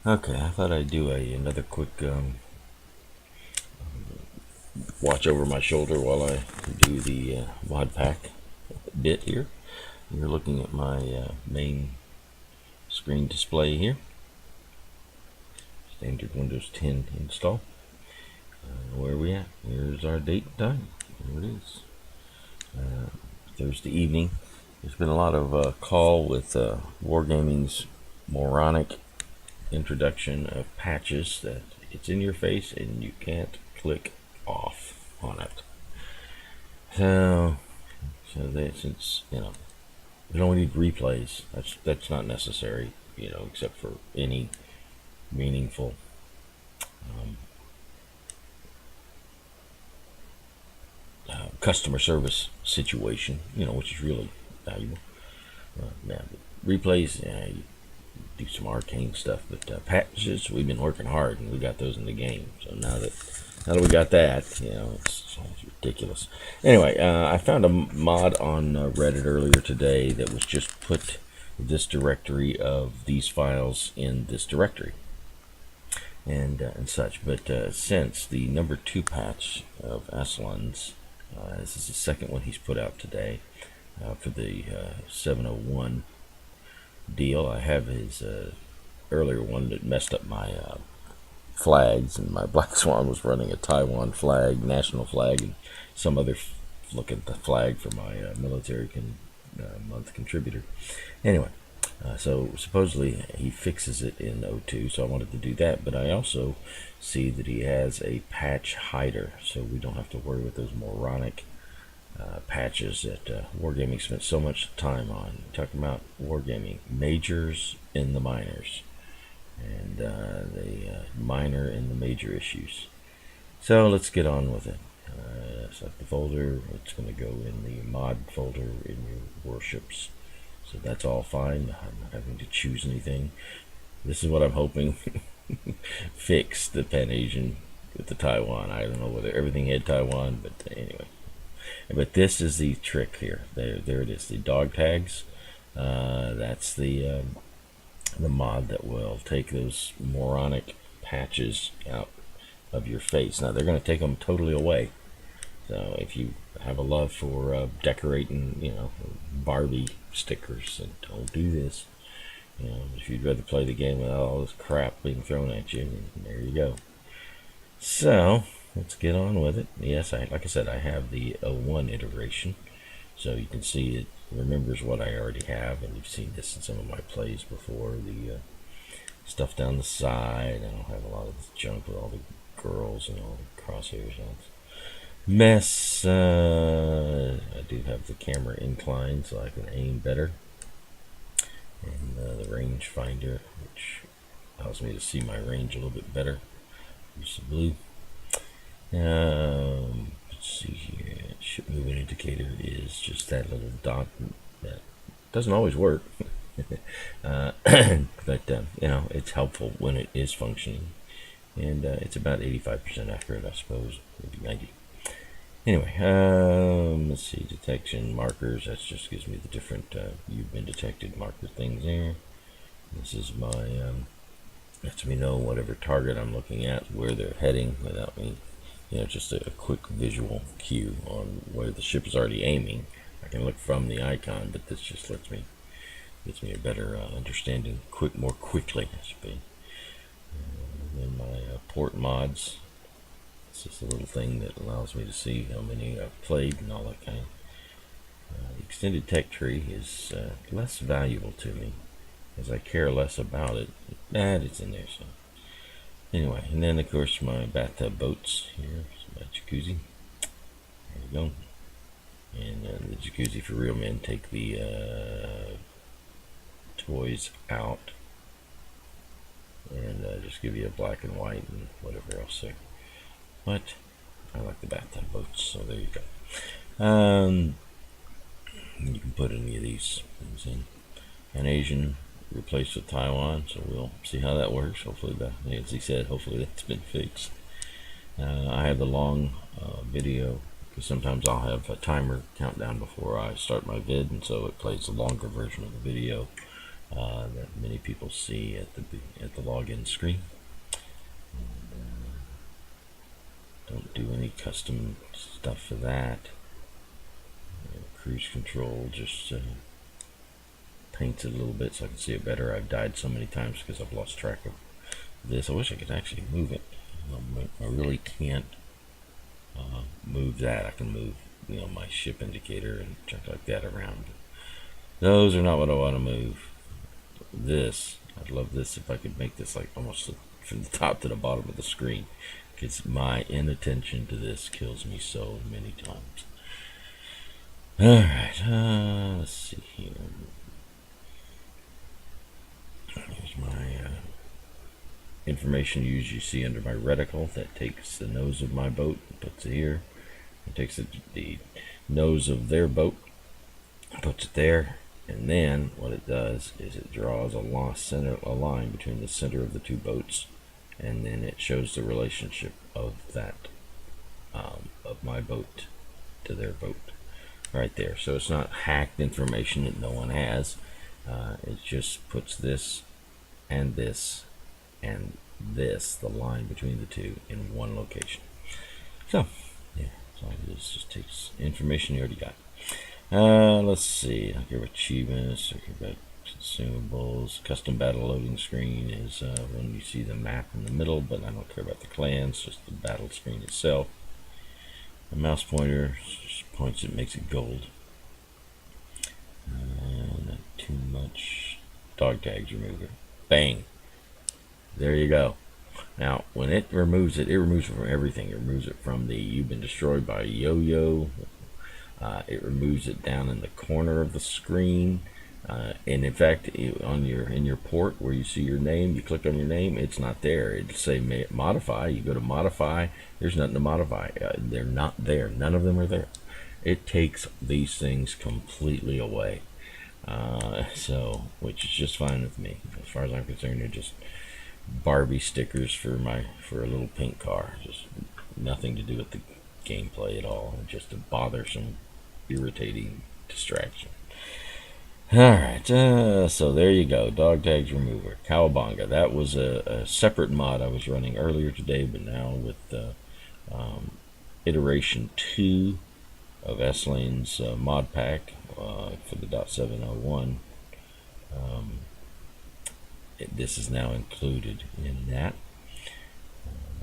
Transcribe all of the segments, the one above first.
Okay, I thought I'd do another quick watch over my shoulder while I do the Modpak bit here. You're looking at my main screen display here. Standard Windows 10 install. Where are we at? Here's our date and time. Here it is. Thursday evening. There's been a lot of call with Wargaming's moronic introduction of patches that it's in your face and you can't click off on it. So since we don't need replays, that's not necessary, except for any meaningful customer service situation, which is really valuable. Replays, you do some arcane stuff, but patches, we've been working hard and we got those in the game. So now that we got that, it's ridiculous. Anyway, I found a mod on Reddit earlier today that was just put this directory of these files in this directory and such. But since the number 2 patch of Aslain's, this is the second one he's put out today for the 701 deal. I have his earlier one that messed up my flags, and my Black Swan was running a Taiwan flag, national flag, and some other look at the flag for my military month contributor. Anyway, so supposedly he fixes it in O2, so I wanted to do that, but I also see that he has a patch hider, so we don't have to worry with those moronic patches that Wargaming spent so much time on. Talking about Wargaming majors and the minors, and the minor and the major issues. So let's get on with it. Select the folder. It's going to go in the mod folder in your Warships. So that's all fine. I'm not having to choose anything. This is what I'm hoping fix the Pan Asian with the Taiwan. I don't know whether everything had Taiwan, but anyway. But this is the trick here. There it is. The dog tags. That's the mod that will take those moronic patches out of your face. Now they're going to take them totally away. So if you have a love for decorating, Barbie stickers, and don't do this. If you'd rather play the game without all this crap being thrown at you, and there you go. So let's get on with it. Yes, like I said, I have the 01 iteration, so you can see it remembers what I already have, and you've seen this in some of my plays before. The stuff down the side. I don't have a lot of this junk with all the girls and all the crosshairs on. Mess. I do have the camera inclined so I can aim better, and the range finder, which allows me to see my range a little bit better. Use the blue. Let's see here. Ship movement indicator is just that little dot that doesn't always work, but it's helpful when it is functioning, and it's about 85% accurate, I suppose, maybe 90. Anyway, let's see, detection markers. That just gives me the different you've been detected marker things there. This is my lets me know whatever target I'm looking at, where they're heading, without me, just a quick visual cue on where the ship is already aiming. I can look from the icon, but this just gives me a better understanding more quickly, I suppose. Then my port mods. It's just a little thing that allows me to see how many I've played and all that kind. The extended tech tree is less valuable to me, as I care less about it. But it's in there, so anyway. And then of course my bathtub boats here, so my jacuzzi. There you go. And the jacuzzi for real men. Take the toys out and just give you a black and white and whatever else there. But I like the bathtub boats, so there you go. You can put any of these things in. An Asian replaced with Taiwan, so we'll see how that works. Hopefully, as he said, hopefully that's been fixed. I have the long video, because sometimes I'll have a timer countdown before I start my vid, and so it plays the longer version of the video that many people see at the login screen. Don't do any custom stuff for that. Cruise control just paints it a little bit so I can see it better. I've died so many times because I've lost track of this. I wish I could actually move it. I really can't move that. I can move, my ship indicator and junk like that around. Those are not what I want to move. This, I'd love this if I could make this like almost from the top to the bottom of the screen, because my inattention to this kills me so many times. Alright, let's see here. Here's my information you usually see under my reticle. That takes the nose of my boat and puts it here. It takes the nose of their boat, puts it there, and then what it does is it draws a line between the center of the two boats, and then it shows the relationship of that of my boat to their boat right there. So it's not hacked information that no one has. It just puts this and this and this, the line between the two, in one location. So yeah, so this just takes information you already got. Let's see. I don't care about achievements. I don't care about consumables. Custom battle loading screen is when you see the map in the middle, but I don't care about the clans, just the battle screen itself. The mouse pointer just points it, makes it gold. Not too much. Dog tags remover. Bang. There you go. Now, when it removes it removes it from everything. It removes it from the "you've been destroyed by a yo-yo." It removes it down in the corner of the screen. And in fact, in your port where you see your name, you click on your name, it's not there. It'll say modify. You go to modify. There's nothing to modify. They're not there. None of them are there. It takes these things completely away. So, which is just fine with me. As far as I'm concerned, they're just Barbie stickers for a little pink car. Just nothing to do with the gameplay at all. Just a bothersome, irritating distraction. Alright, so there you go. Dog tags remover. Cowabunga. That was a separate mod I was running earlier today, but now with iteration 2 of Aslain's Modpak for the .701. This is now included in that.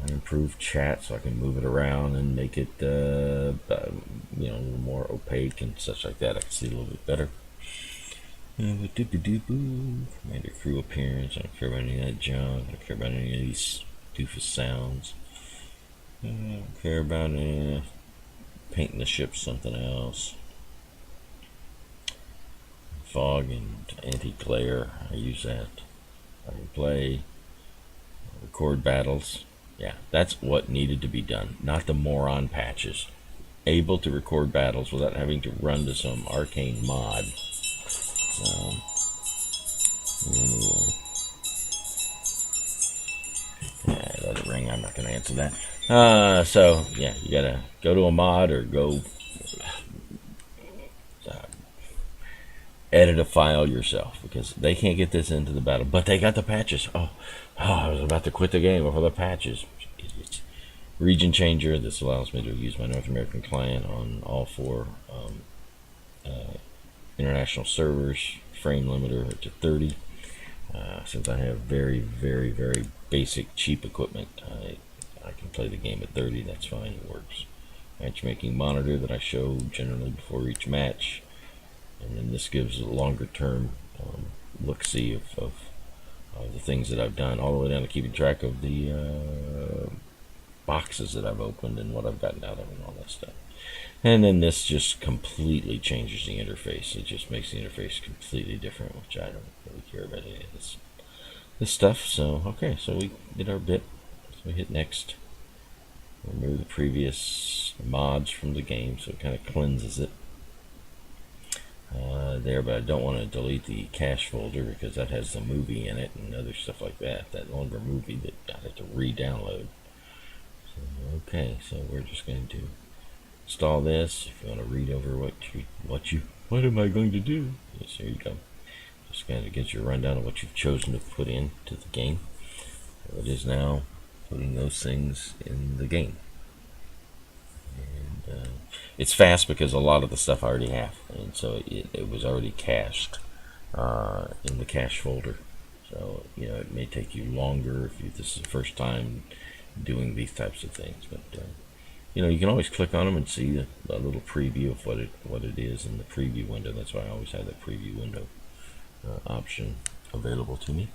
I improved chat so I can move it around and make it a little more opaque and such like that. I can see a little bit better. Commander crew appearance. I don't care about any of that junk. I don't care about any of these doofus sounds. I don't care about painting the ship something else. Fog and anti-glare. I use that. I can play. Record battles. Yeah, that's what needed to be done. Not the moron patches. Able to record battles without having to run to some arcane mod. Anyway. Yeah, let it ring. I'm not going to answer that. So, yeah, you got to go to a mod or go edit a file yourself, because they can't get this into the battle, but they got the patches. I was about to quit the game before the patches. Idiots. Region changer. This allows me to use my North American client on all 4 international servers. Frame limiter to 30. Since I have very, very, very basic, cheap equipment, I can play the game at 30. That's fine. It works. Matchmaking monitor that I show generally before each match. And then this gives a longer term look-see of the things that I've done, all the way down to keeping track of the boxes that I've opened and what I've gotten out of and all that stuff. And then this just completely changes the interface. It just makes the interface completely different, which I don't really care about any of this stuff. So, okay, so we did our bit. So we hit next. Remove the previous mods from the game, so it kind of cleanses it. There, but I don't want to delete the cache folder because that has the movie in it and other stuff like that. That longer movie that I have to re-download. So, okay, so we're just going to install this. If you want to read over what am I going to do? Yes, here you go. Just kind of gives you a rundown of what you've chosen to put into the game. So it is now putting those things in the game. And it's fast because a lot of the stuff I already have, and so it was already cached in the cache folder. So it may take you longer if this is the first time doing these types of things, but you can always click on them and see a little preview of what it is in the preview window. That's why I always have that preview window option available to me.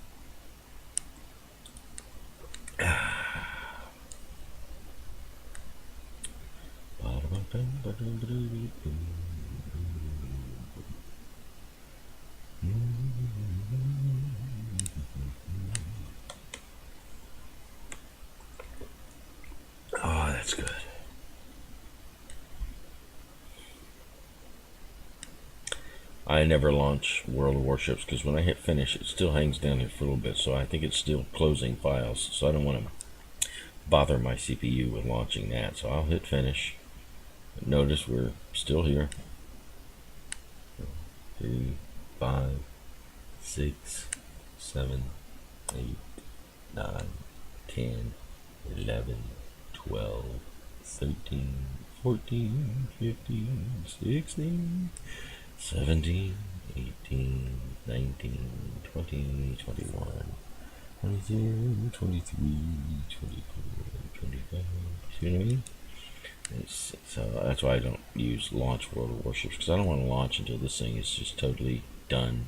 Oh, that's good. I never launch World of Warships because when I hit finish, it still hangs down here for a little bit, so I think it's still closing files, so I don't want to bother my CPU with launching that. So I'll hit finish. But notice we're still here. 3, 5, 6, 7, 8, 9, 10, 11, 12, 13, 14, 15, 16, 17, 18, 19, 20, 21, 22, 23, 24, 25. See what I mean? So that's why I don't use launch World of Warships, because I don't want to launch until this thing is just totally done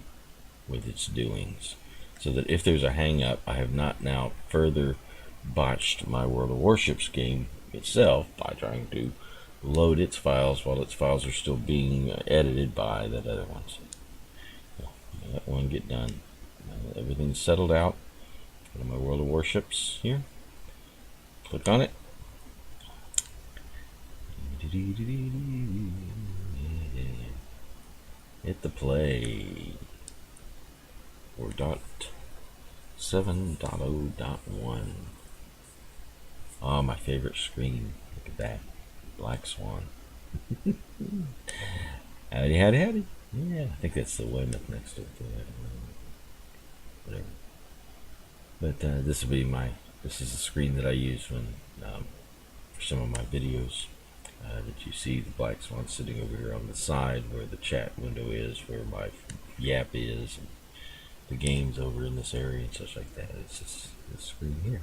with its doings. So that if there's a hang up, I have not now further botched my World of Warships game itself by trying to load its files while its files are still being edited by that other one. So let one get done. Everything's settled out. Go to my World of Warships here. Click on it. Hit the play. Or .7.0.1. Oh, my favorite screen. Look at that. Black Swan. Howdy, howdy, howdy. Yeah, I think that's the weymouth next to it. Whatever. But this is the screen that I use when for some of my videos. That you see the Black Swan sitting over here on the side where the chat window is, where my Yap is, and the game's over in this area and such like that. It's just this screen here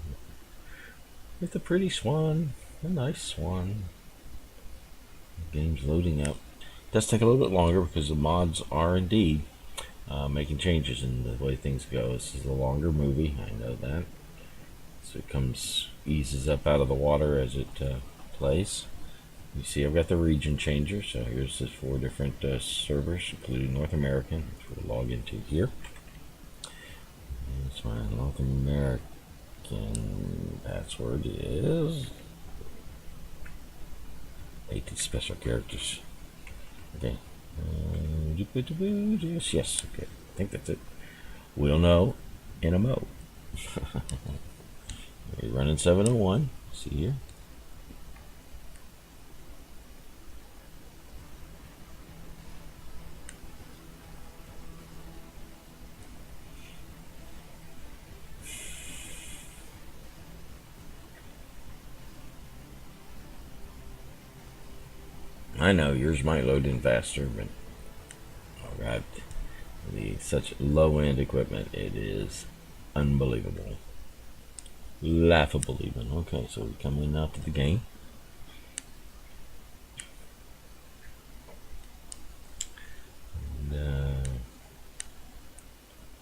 with a pretty swan, a nice swan. The game's loading up. It does take a little bit longer because the mods are indeed making changes in the way things go. This is a longer movie, I know that. So it eases up out of the water as it plays. You see I've got the region changer, so here's the 4 different servers, including North American, which we'll log into here. And it's my North American password is 18 special characters. Okay. Yes, okay. I think that's it. We'll know in a mo. We're running 701. See here. I know yours might load in faster, but oh god, such low-end equipment, it is unbelievable, laughable even. Okay, so we come in now to the game. And,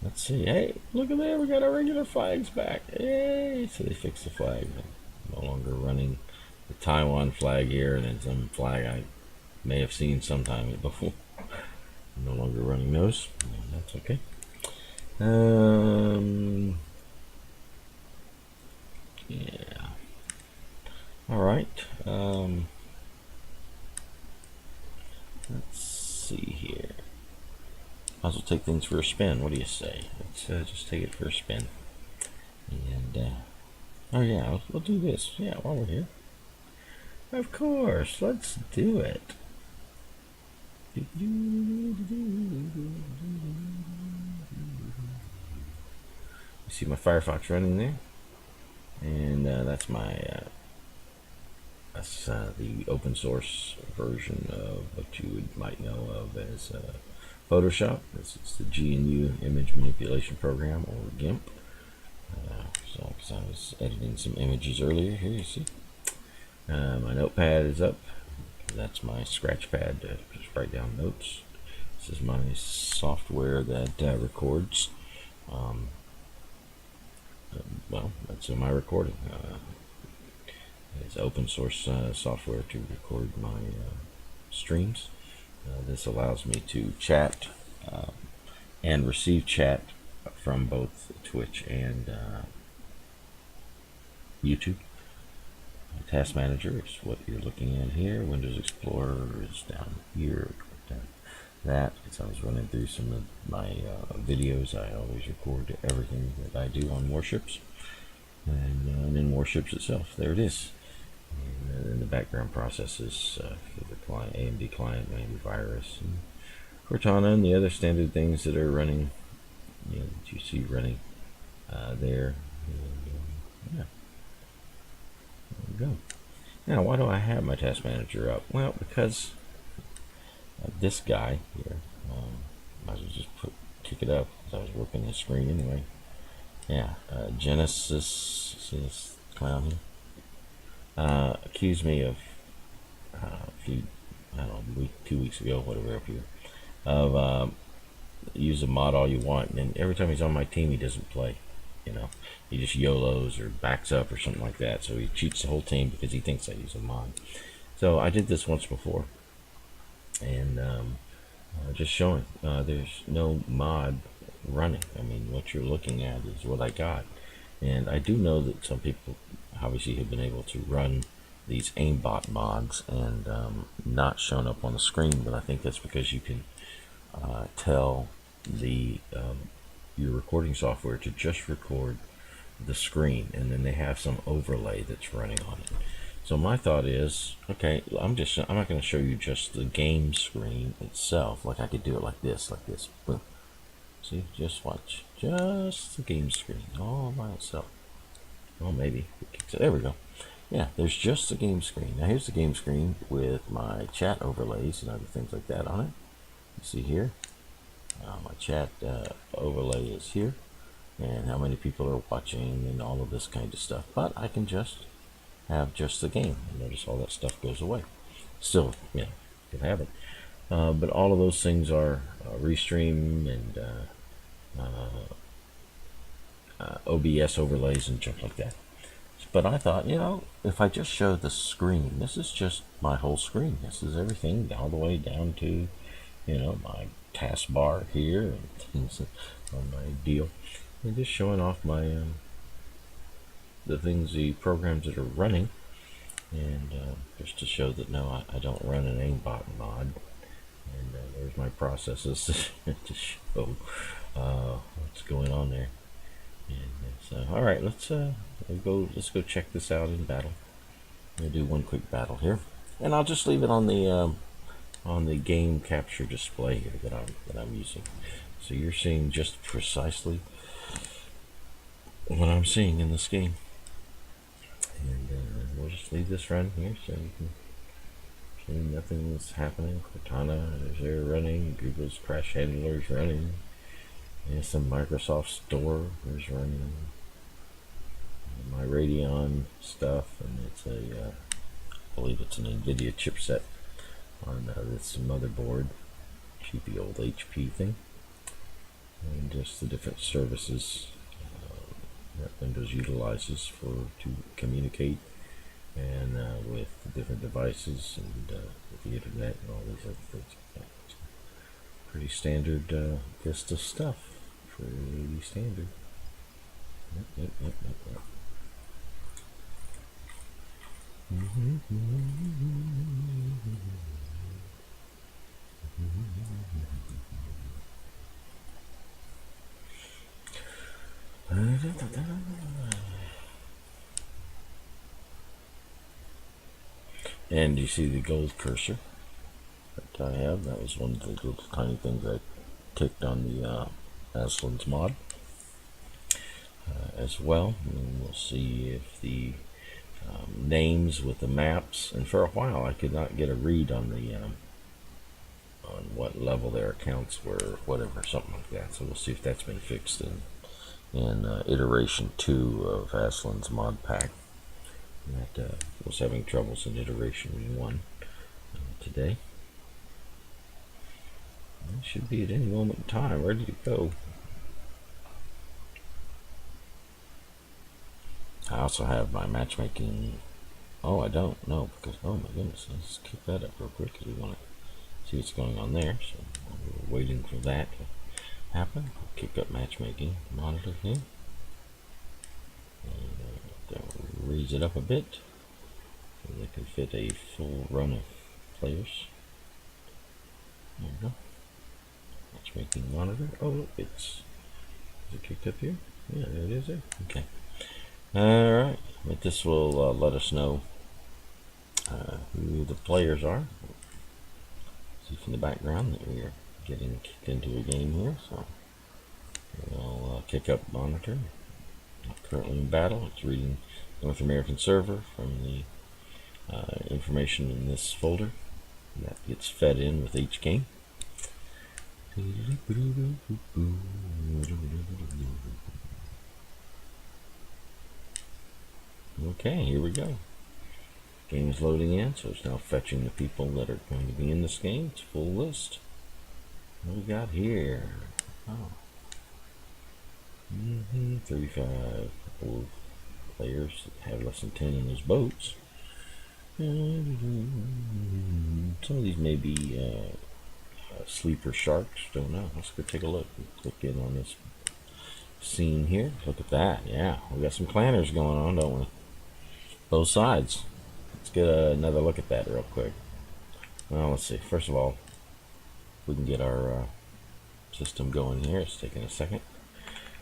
let's see. Hey, look at there, we got our regular flags back. Yay! So they fixed the flag. I'm no longer running the Taiwan flag here, and then some flag I may have seen sometime before. I'm no longer running those. That's okay. Yeah. All right. Let's see here. Might as well take things for a spin. What do you say? Let's just take it for a spin. And oh yeah, we'll do this. Yeah, while we're here. Of course. Let's do it. You see my Firefox running there, and that's the open source version of what you might know of as Photoshop. This is the GNU image manipulation program, or GIMP. So I was editing some images earlier. Here you see. My notepad is up. That's my scratch pad to just write down notes. This is my software that records. Well, that's in my recording. It's open source software to record my streams. This allows me to chat and receive chat from both Twitch and YouTube. Task Manager is what you're looking at here. Windows Explorer is down here. That, as I was running through some of my videos, I always record everything that I do on Warships, and in Warships itself, there it is. And then the background processes for the client, AMD client, antivirus, and Cortana, and the other standard things that are running, that you see running there. And, yeah, there we go. Now, why do I have my Task Manager up? Well, because this guy here, I was just kick it up because I was working the screen anyway. Yeah, Genesis, see this clown here? Accused me of a few, I don't know, 2 weeks ago, whatever, up here, of use a mod all you want, and every time he's on my team, he doesn't play. He just YOLOs or backs up or something like that. So he cheats the whole team because he thinks I use a mod. So I did this once before, and just showing there's no mod running. I mean, what you're looking at is what I got, and I do know that some people obviously have been able to run these aimbot mods and not shown up on the screen, but I think that's because you can tell the your recording software to just record the screen, and then they have some overlay that's running on it. So my thought is, okay, I'm not going to show you just the game screen itself. Like I could do it like this, boom. See, just watch, just the game screen all by itself. Well, maybe there we go. Yeah, there's just the game screen. Now here's the game screen with my chat overlays and other things like that on it. You see here, my chat overlay is here, and how many people are watching and all of this kind of stuff. But I can just have just the game. And notice all that stuff goes away. Still, you can have it. But all of those things are restream and OBS overlays and junk like that. But I thought, if I just show the screen, this is just my whole screen. This is everything all the way down to, my taskbar here and things on my deal. And just showing off my the programs that are running, and just to show that no, I don't run an aimbot mod. And there's my processes to show what's going on there. And so, all right, let's go check this out in battle. I'm gonna do one quick battle here, and I'll just leave it on the game capture display here that I'm using. So you're seeing just precisely what I'm seeing in this game. And we'll just leave this run here so you can see nothing's happening. Cortana is there running. Google's crash handler is running. There's some Microsoft Store is running. My Radeon stuff, and it's I believe it's an NVIDIA chipset on this motherboard, cheapy old HP thing, and just the different services that Windows utilizes to communicate and with different devices and with the internet and all these other things. Pretty standard Vista stuff. Pretty standard. Yep. And you see the gold cursor that I have. That was one of the little tiny things I ticked on the Aslain's mod. as well. And we'll see if the names with the maps, and for a while I could not get a read on the on what level their accounts were, whatever, something like that. So we'll see if that's been fixed in iteration 2 of Aslain's Modpak. That was having troubles in iteration 1 today. It should be at any moment in time ready to go. I also have my matchmaking. Oh, I don't know, because, oh my goodness, let's kick that up real quick because we want to see what's going on there. So we're waiting for that to happen. Kick up matchmaking monitor here. And raise it up a bit so they can fit a full run of players. There we go. Matchmaking monitor. Oh, look, is it kicked up here? Yeah, there it is there. Okay. Alright, but this will let us know who the players are. See from the background that we are getting kicked into a game here, so we'll kick up monitor. Not currently in battle. It's reading North American server from the information in this folder. And that gets fed in with each game. Okay, here we go. Game is loading in, so it's now fetching the people that are going to be in this game. It's a full list. What do we got here? Oh. 35 players that have less than 10 in those boats. Some of these may be sleeper sharks. Don't know. Let's go take a look. Click in on this scene here. Look at that. Yeah, we got some clanners going on, don't we? Both sides. Let's get another look at that real quick. Well, let's see. First of all, we can get our system going here. It's taking a second.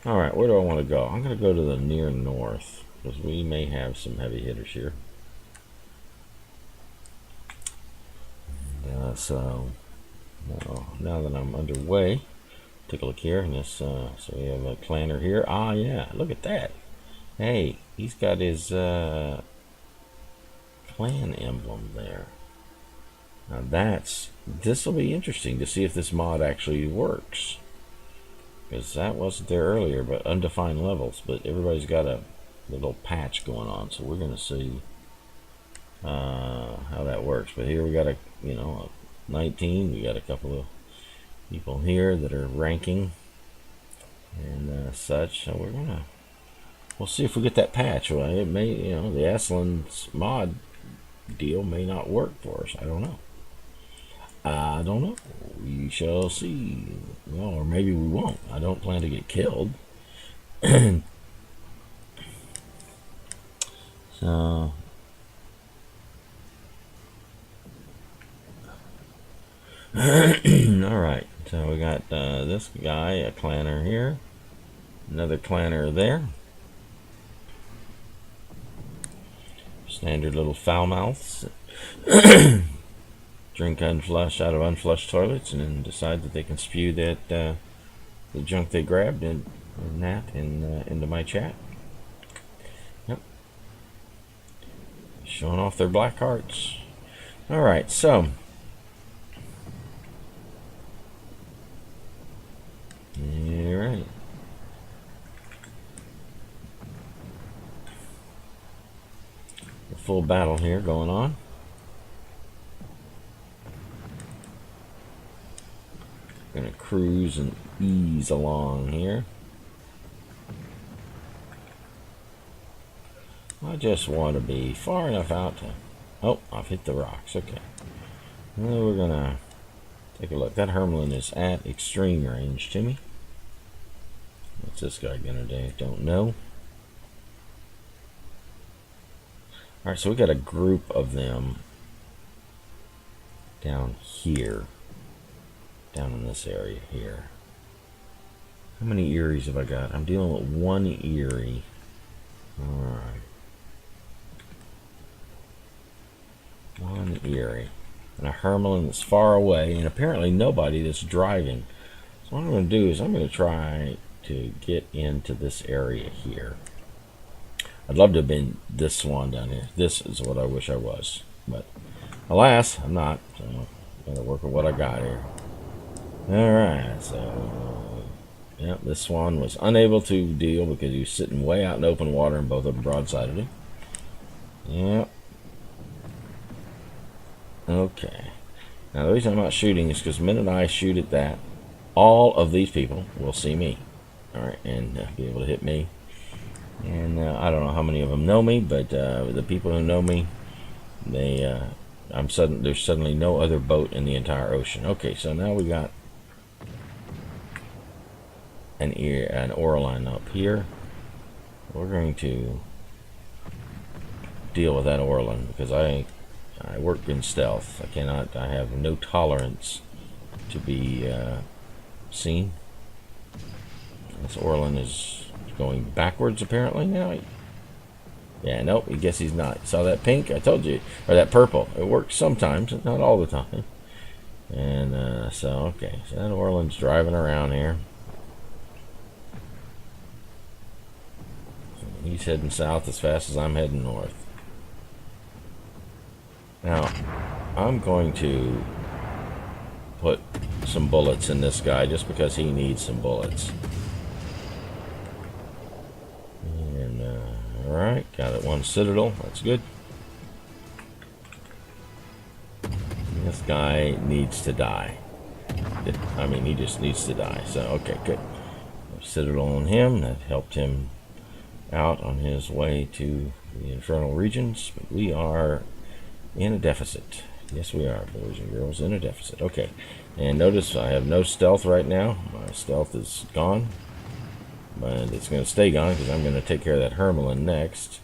Alright, where do I want to go? I'm going to go to the near north, because we may have some heavy hitters here. So, now that I'm underway, take a look here. And this, so we have a clanner here. Ah, yeah, look at that. Hey, he's got his clan emblem there. Now this will be interesting to see if this mod actually works, because that wasn't there earlier, but undefined levels. But everybody's got a little patch going on, so we're going to see how that works. But here we got a 19. We got a couple of people here that are ranking and such. So we'll see if we get that patch. Well, it may, the Aslain's mod deal may not work for us. I don't know. We shall see. Well, or maybe we won't. I don't plan to get killed. So alright, so we got this guy, a clanner here, another clanner there, standard little foul mouths. Drink unflushed out of unflushed toilets and then decide that they can spew that the junk they grabbed into my chat. Yep, showing off their black hearts. Alright, so alright, a full battle here going on. Gonna cruise and ease along here. I just want to be far enough out to... Oh, I've hit the rocks. Okay. Well, we're gonna take a look. That Hermelin is at extreme range to me. What's this guy gonna do? Don't know. Alright, so we got a group of them down here. Down in this area here. How many Eries have I got? I'm dealing with one Erie. Alright. One Erie. And a Hermelin that's far away, and apparently nobody that's driving. So what I'm going to do is I'm going to try to get into this area here. I'd love to have been this swan down here. This is what I wish I was, but alas, I'm not. So I'm gonna work with what I got here. All right, so yeah, this swan was unable to deal because he was sitting way out in open water, and both of them broadsided him. Yep. Okay. Now the reason I'm not shooting is because the minute I shoot at that, all of these people will see me. All right, and be able to hit me. And I don't know how many of them know me, but the people who know me, they there's suddenly no other boat in the entire ocean. Okay, so now we got an oar line up here. We're going to deal with that oar line because I work in stealth. I have no tolerance to be seen. This Orlin is going backwards apparently now. Yeah, nope, I guess he's not. Saw that pink? I told you. Or that purple. It works sometimes, not all the time. And so, okay. So that Orlin's driving around here. He's heading south as fast as I'm heading north. Now, I'm going to put some bullets in this guy just because he needs some bullets. And, alright, got it. One citadel. That's good. This guy needs to die. I mean, he just needs to die. So, okay, good. Citadel on him. That helped him out on his way to the infernal regions. But we are in a deficit. Yes, we are, boys and girls, in a deficit. Okay, and notice I have no stealth right now. My stealth is gone, but it's going to stay gone because I'm going to take care of that Hermelin next.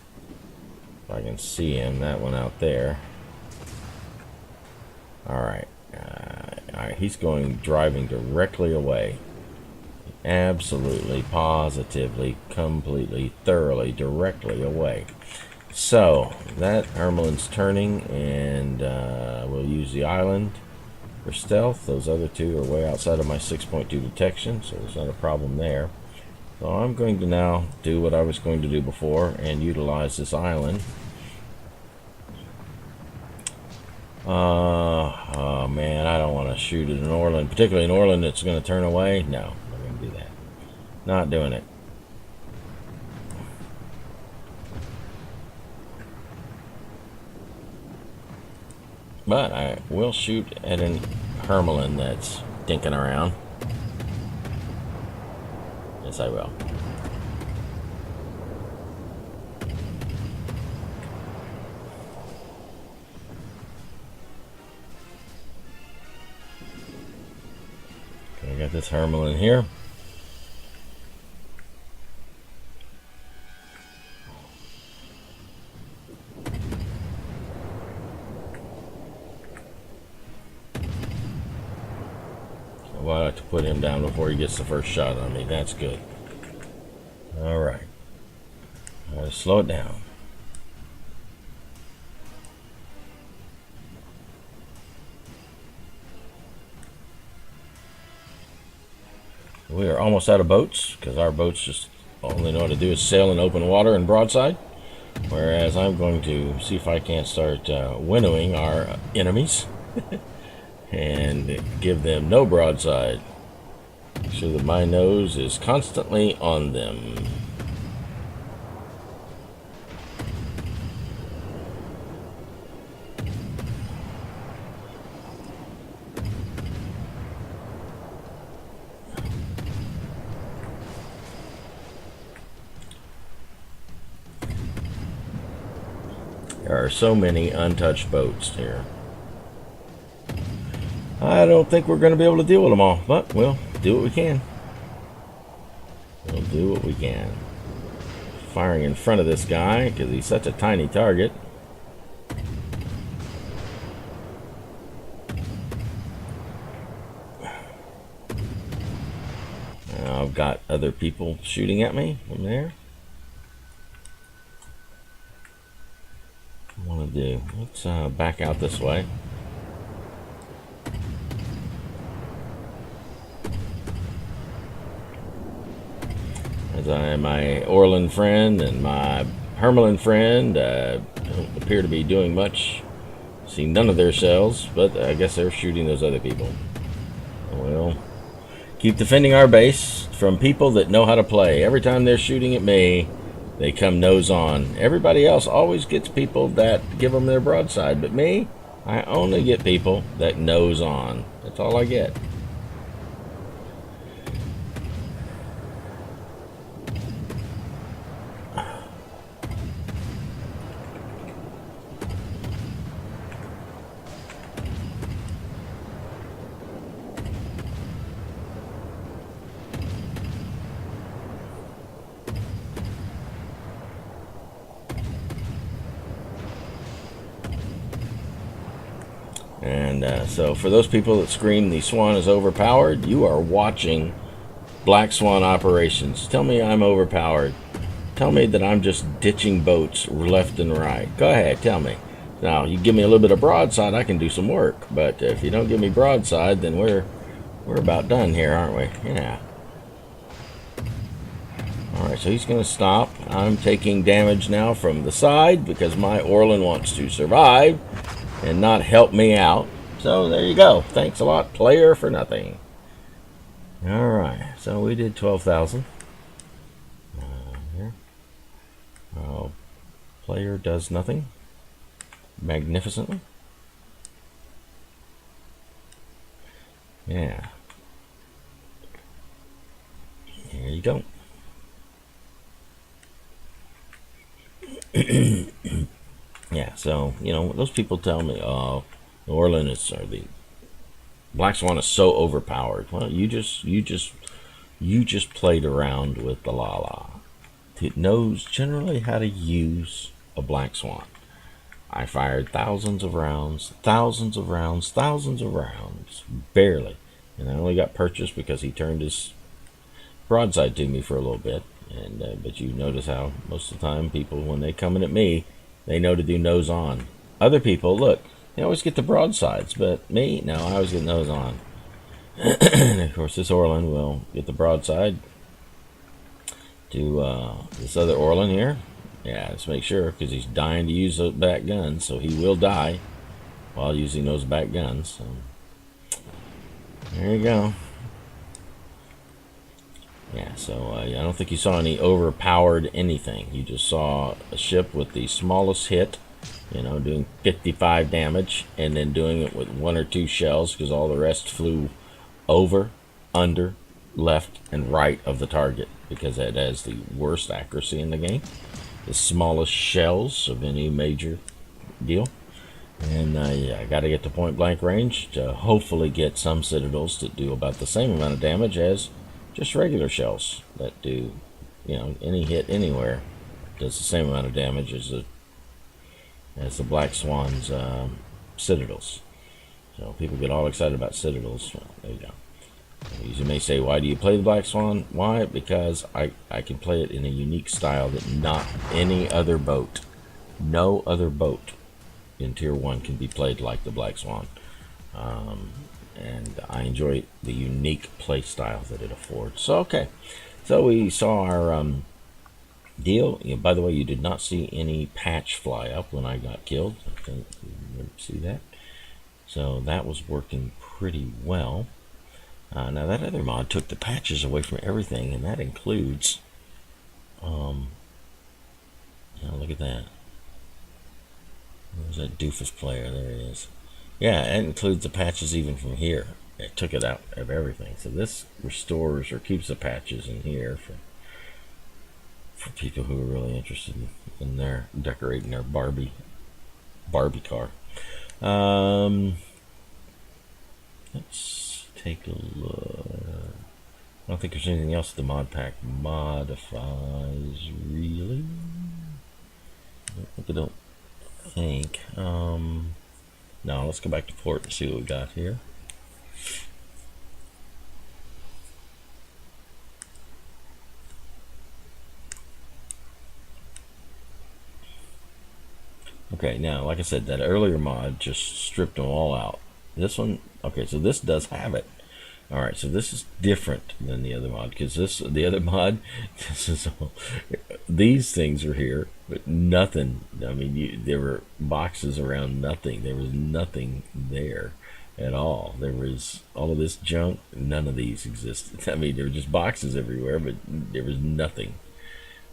If I can see him, that one out there. All right, he's driving directly away. Absolutely, positively, completely, thoroughly, directly away. So that Hermelin's turning, and we'll use the island for stealth. Those other two are way outside of my 6.2 detection, so there's not a problem there. So I'm going to now do what I was going to do before and utilize this island. Oh man, I don't want to shoot at an Orlin, particularly an Orlin that's going to turn away. No, I'm not going to do that. Not doing it. But I will shoot at an Hermelin that's dinking around. Yes, I will. Okay, I got this Hermelin here. Well, I have to put him down before he gets the first shot on me. That's good. Alright. Slow it down. We are almost out of boats because our boats just only know how to do is sail in open water and broadside. Whereas I'm going to see if I can't start winnowing our enemies. And give them no broadside so that my nose is constantly on them. There are so many untouched boats here. I don't think we're going to be able to deal with them all, but we'll do what we can. We'll do what we can. Firing in front of this guy because he's such a tiny target. Now I've got other people shooting at me from there. What I want to do? Let's back out this way. As my Orland friend and my Hermelin friend don't appear to be doing much. See none of their cells, but I guess they're shooting those other people. We'll keep defending our base from people that know how to play. Every time they're shooting at me, they come nose on. Everybody else always gets people that give them their broadside, but me, I only get people that nose on. That's all I get. And so for those people that scream the Swan is overpowered, you are watching Black Swan operations. Tell me I'm overpowered. Tell me that I'm just ditching boats left and right. Go ahead, tell me. Now, you give me a little bit of broadside, I can do some work. But if you don't give me broadside, then we're about done here, aren't we? Yeah. Alright, so he's going to stop. I'm taking damage now from the side because my Orland wants to survive and not help me out. So there you go. Thanks a lot, player, for nothing. Alright, so we did 12,000. Here. Player does nothing. Magnificently. Yeah. Here you go. Yeah, so, you know, those people tell me, oh, the Orland is, or the Black Swan is so overpowered. Well, you just played around with the theLaalaa. It knows generally how to use a Black Swan. I fired thousands of rounds, barely. And I only got purchased because he turned his broadside to me for a little bit. And but you notice how most of the time people, when they come in at me, they know to do nose on. Other people, look, they always get the broadsides, but me, no, I always get nose on. And of course, this Orland will get the broadside to this other Orland here. Yeah, let's make sure, because he's dying to use those back guns, so he will die while using those back guns. So there you go. Yeah, so I don't think you saw any overpowered anything. You just saw a ship with the smallest hit, you know, doing 55 damage, and then doing it with 1 or 2 shells, because all the rest flew over, under, left, and right of the target, because it has the worst accuracy in the game. The smallest shells of any major deal. And yeah, I got to get to point blank range to hopefully get some citadels that do about the same amount of damage as just regular shells that do, you know, any hit anywhere does the same amount of damage as the Black Swan's citadels. So people get all excited about citadels. Well, there you go. You may say, why do you play the Black Swan? Why? Because I can play it in a unique style that not any other boat, no other boat in Tier 1 can be played like the Black Swan. And I enjoy the unique play style that it affords. So, okay. So we saw our deal. You know, by the way, you did not see any patch fly up when I got killed. I think you didn't see that. So that was working pretty well. Now that other mod took the patches away from everything, and that includes, now look at that. There's that doofus player, there he is. Yeah, it includes the patches even from here. It took it out of everything. So this restores or keeps the patches in here for people who are really interested in their decorating their Barbie car. Let's take a look. I don't think there's anything else the Modpak modifies, really. I don't think. No, let's go back to port and see what we got here. Okay, now, like I said, that earlier mod just stripped them all out. This one, okay, so this does have it. All right, so this is different than the other mod because the other mod, this is all, these things are here, but nothing. I mean, there were boxes around nothing. There was nothing there at all. There was all of this junk. None of these existed. I mean, there were just boxes everywhere, but there was nothing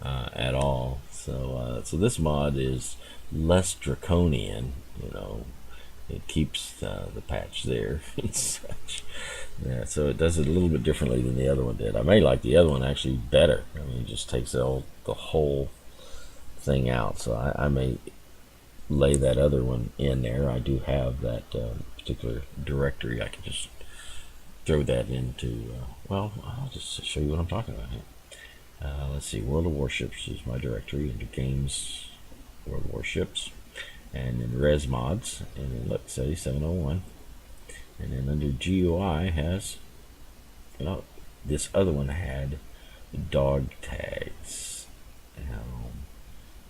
at all. So this mod is less draconian. You know, it keeps the patch there and such. Yeah, so it does it a little bit differently than the other one did. I may like the other one actually better. I mean, it just takes the whole thing out. So I may lay that other one in there. I do have that particular directory. I can just throw that into, well, I'll just show you what I'm talking about here. Let's see, World of Warships is my directory. Into Games, World of Warships. And then Res Mods. And then let's say 701. And then under GUI has, well, this other one had dog tags.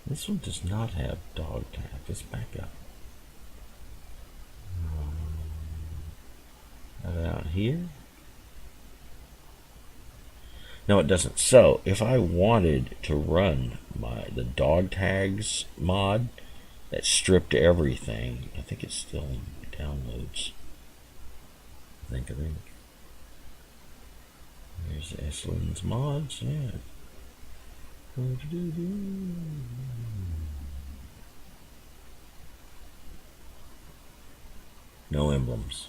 This one does not have dog tags. Let's back up. Out here? No, it doesn't. So if I wanted to run the dog tags mod that stripped everything, I think it's still in downloads. I think. There's Aslain's mods, yeah. No emblems.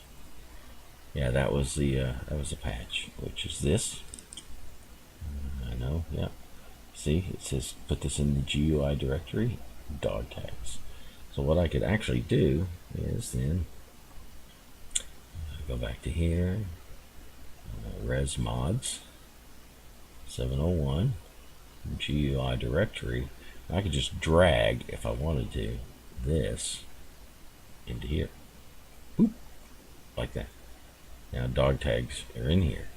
Yeah, that was the patch, which is this. I know, yeah. See, it says put this in the GUI directory, dog tags. So what I could actually do is then go back to here, Res Mods, 701, GUI directory. I could just drag, if I wanted to, this into here. Boop, like that. Now dog tags are in here.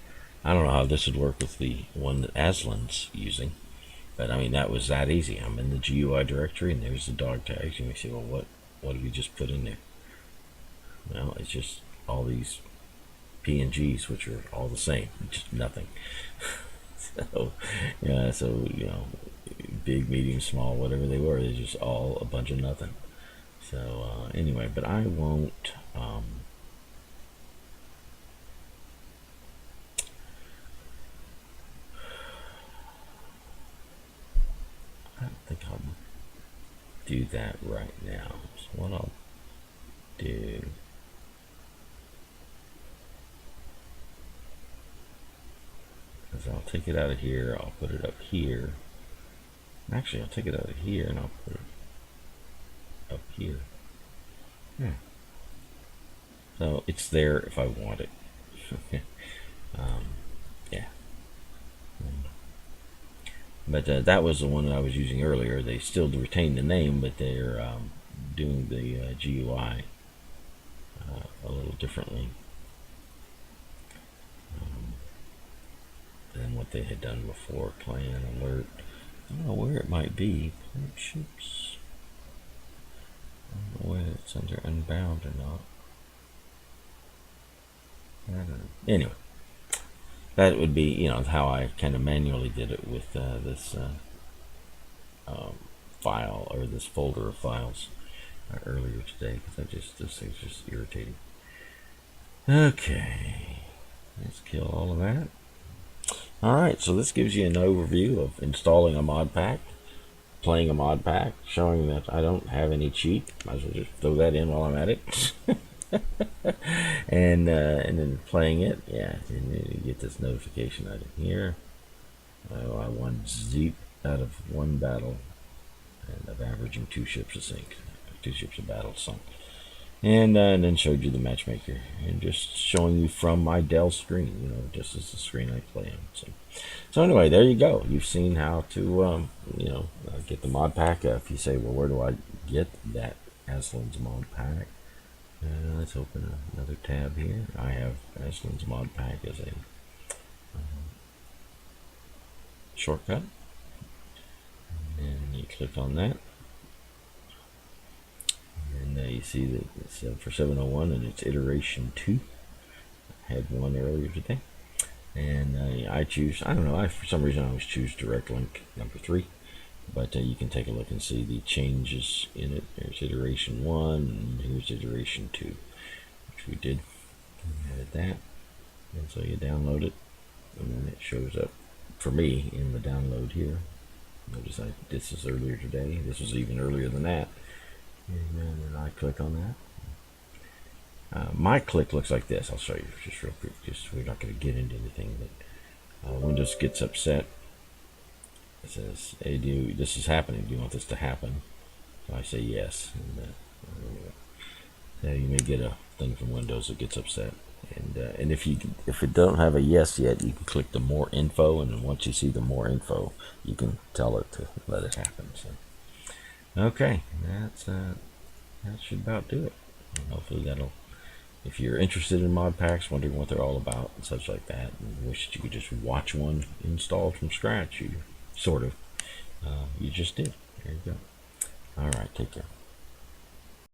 I don't know how this would work with the one that Aslain's using, but I mean that was that easy. I'm in the GUI directory and there's the dog tags. You may say, well, what did we just put in there? Well, it's just all these PNGs, which are all the same, just nothing. So yeah, so you know, big, medium, small, whatever they were, they're just all a bunch of nothing. So anyway, but I won't. I don't think I'll do that right now. So what I'll do is I'll take it out of here, I'll put it up here. Actually, I'll take it out of here and I'll put it up here. Yeah. So it's there if I want it. Yeah. But that was the one that I was using earlier. They still retain the name, but they're doing the GUI a little differently than what they had done before. Clan alert. I don't know where it might be. Warships. I don't know whether it's under Unbound or not. I don't know. Anyway, that would be, you know, how I kind of manually did it with this file or this folder of files earlier today, because this thing's just irritating. Okay, let's kill all of that. Alright, so this gives you an overview of installing a mod pack, playing a mod pack, showing that I don't have any cheat. Might as well just throw that in while I'm at it. And then playing it, yeah, and then you get this notification item here. I won Zeep out of one battle, and of averaging 2 ships a sink, 2 ships a battle sunk. And then showed you the matchmaker, and just showing you from my Dell screen, you know, just as the screen I play on. So anyway, there you go. You've seen how to, you know, get the mod pack. If you say, well, where do I get that Aslain's mod pack? Let's open another tab here. I have Aslain's mod pack as a shortcut, and you click on that. And you see that it's for 701 and it's iteration 2. had one earlier today, and I don't know, for some reason I always choose direct link number 3, but you can take a look and see the changes in it. There's iteration 1, and here's iteration 2, which we did. We added that, and so you download it, and then it shows up for me in the download here. Notice I did this earlier today. This was even earlier than that. And then I click on that. My click looks like this. I'll show you just real quick. We're not going to get into anything, but Windows gets upset. It says, "Hey, this is happening. Do you want this to happen?" So I say yes. And so you may get a thing from Windows that gets upset. And if it don't have a yes yet, you can click the more info, and once you see the more info, you can tell it to let it happen. So, okay, that should about do it. And hopefully that'll. If you're interested in mod packs, wondering what they're all about and such like that, and wish that you could just watch one installed from scratch, you just did. There you go. All right, take care.